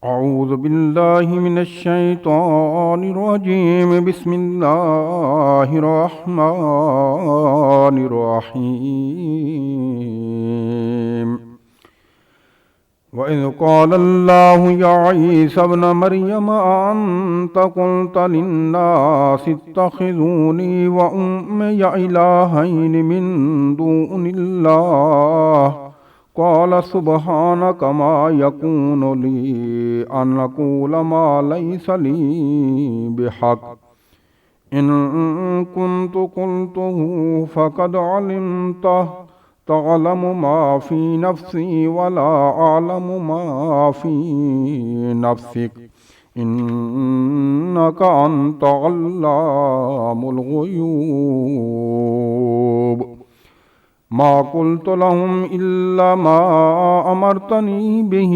أعوذ بالله من الشيطان الرجيم. بسم الله الرحمن الرحيم. وإذ قال الله يا عيسى ابن مريم أأنت قلت للناس اتخذوني وأمي إلهين من دون الله قال سبحانك ما يكون لي أن أقول ما ليس لي بحق إن كنت قلته فقد علمته تعلم ما في نفسي ولا أعلم ما في نفسك إنك أنت علام الغيوب. ما قلت لهم إلا ما أمرتني به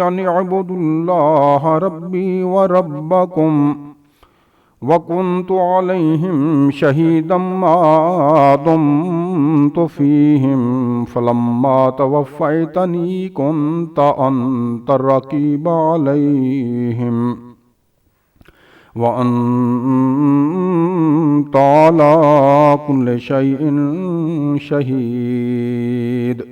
أن اعبدوا الله ربي وربكم وكنت عليهم شهيدا ما دمت فيهم فلما توفيتني كنت أنت الرقيب عليهم وأنت على كل شيء شهيد.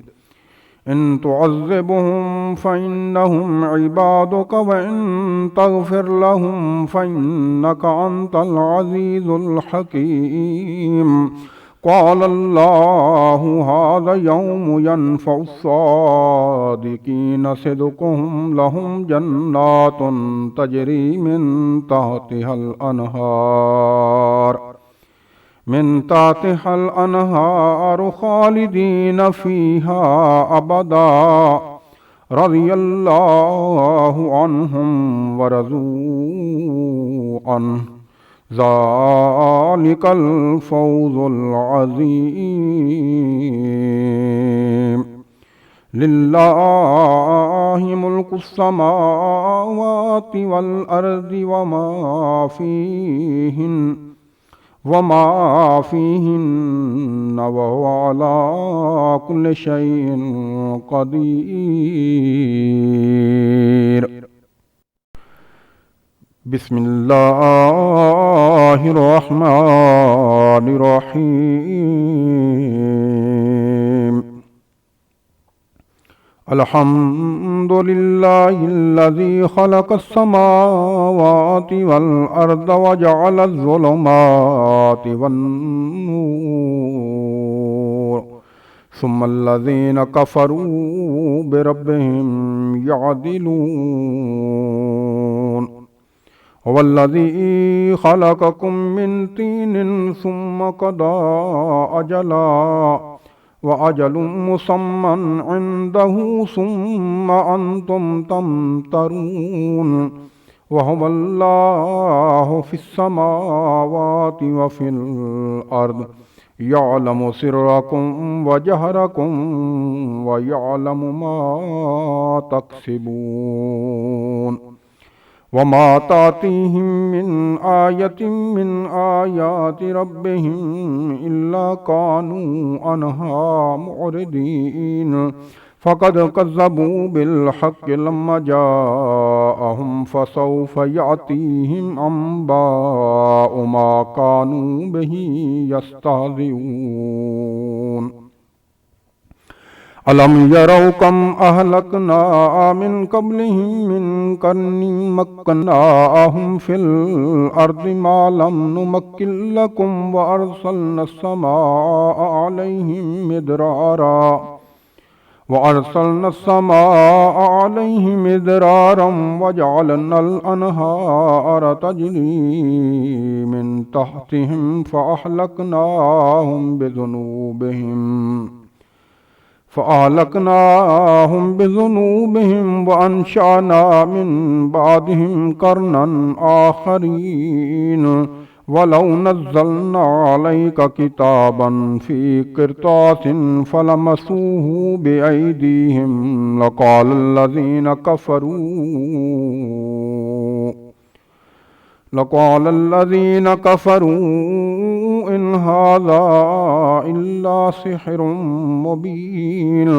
إن تعذبهم فإنهم عبادك وإن تغفر لهم فإنك أنت العزيز الحكيم. قال الله هذا يوم ينفع الصادقين صدقهم لهم جنات تجري من تحتها الأنهار خالدين فيها أبدا رضي الله عنهم ورضوا عنه ذلك الفوز العظيم. لله ملك السماوات والأرض وما فيهن وهو على كل شيء قدير. بسم الله الرحمن الرحيم. الحمد لله الذي خلق السماوات والأرض وجعل الظلمات والنور ثم الذين كفروا بربهم يعدلون. هو الذي خلقكم من طين ثم قضى أجلا وأجل مسمى عنده ثم أنتم تمترون. وهو الله في السماوات وفي الأرض يعلم سركم وجهركم ويعلم ما تكسبون. وما تأتيهم من آية من آيات ربهم إلا كانوا عنها معرضين. فقد كذبوا بالحق لما جاءهم فسوف يأتيهم أنباء ما كانوا به يستهزئون. ألم يروا كم أهلكنا من قبلهم من قرن مكناهم في الأرض ما لم نمكن لكم وأرسلنا السماء عليهم مدرارا وجعلنا الأنهار تجري من تحتهم فأهلكناهم بذنوبهم وأنشأنا من بعدهم قرنا آخرين. ولو نزلنا عليك كتابا في قرطاس فلمسوه بأيديهم لقال الذين كفروا إن هذا إلا سحر مبين.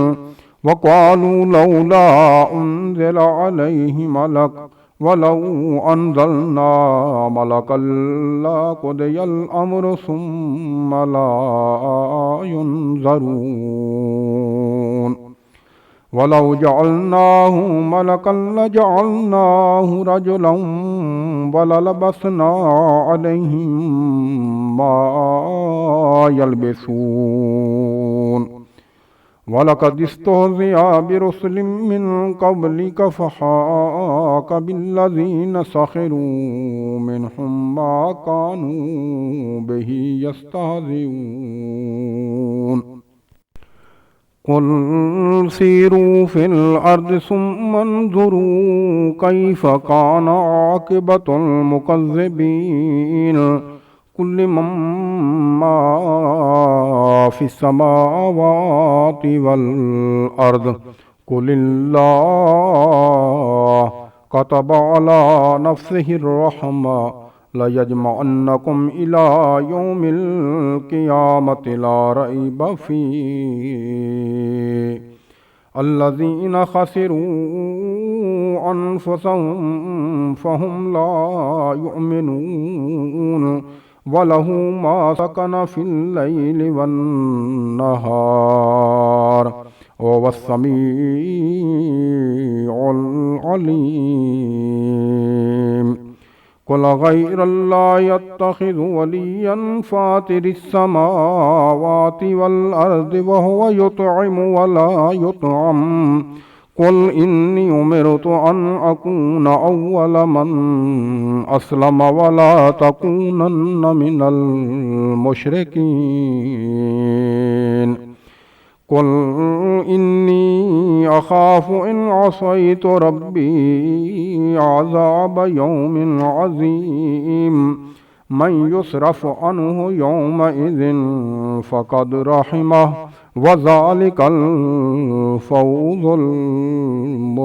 وقالوا لولا أنزل عليه ملك ولو أنزلنا ملكا لقضي الأمر ثم لا ينظرون ولو جعلناه ملكا لجعلناه رجلا وللبسنا عليهم ما يلبسون ولقد استهزئ برسل من قبلك فحاق بالذين سخروا منهم ما كانوا به يستهزئون قل سيروا في الأرض ثم انظروا كيف كان عاقبة المكذبين قل من ما في السماوات والأرض قل الله كتب على نفسه الرحمة ليجمعنكم إلى يوم القيامة لا ريب فيه الذين خسروا أنفسهم فهم لا يؤمنون وله ما سكن في الليل والنهار وهو السميع العليم قل غير الله يتخذ وليا فاطر السماوات والأرض وهو يطعم ولا يطعم قل إني أمرت أن أكون أول من أسلم ولا تكونن من المشركين قل إني أخاف إن عصيت ربي عذاب يوم عظيم من يصرف عنه يومئذ فقد رحمه وذلك الفوز المبين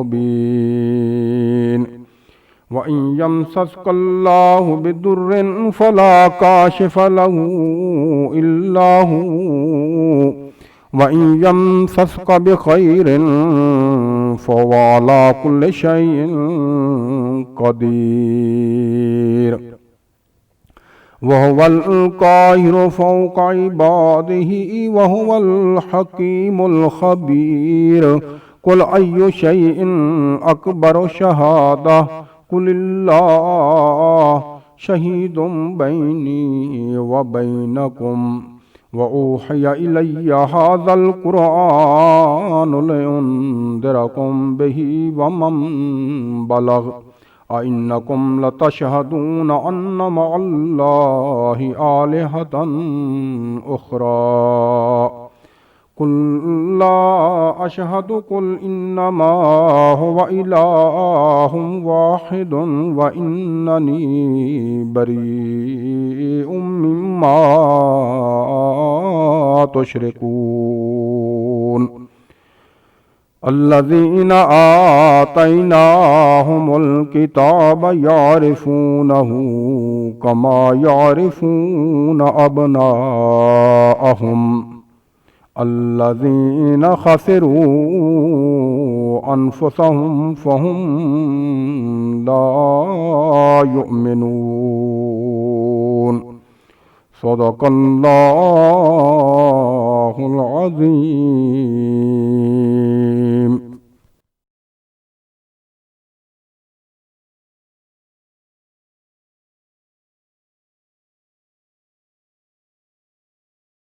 وإن يمسسك الله بضر فلا كاشف له إلا هو وإن يمسسك بخير فهو على كل شيء قدير وهو القاهر فوق عباده وهو الحكيم الخبير قل أي شيء أكبر شهادة قل الله شهيد بيني وبينكم وأوحي إلي هذا القرآن لأنذركم به ومن بلغ أئنكم لتشهدون أن مع الله آلهة أخرى قل لا أشهد قل إنما هو إله واحد وإنني بريء مما تشركون الذين آتيناهم الكتاب يعرفونه كما يعرفون أبناءهم الذين خسروا أنفسهم فهم لا يؤمنون صدق الله العظيم.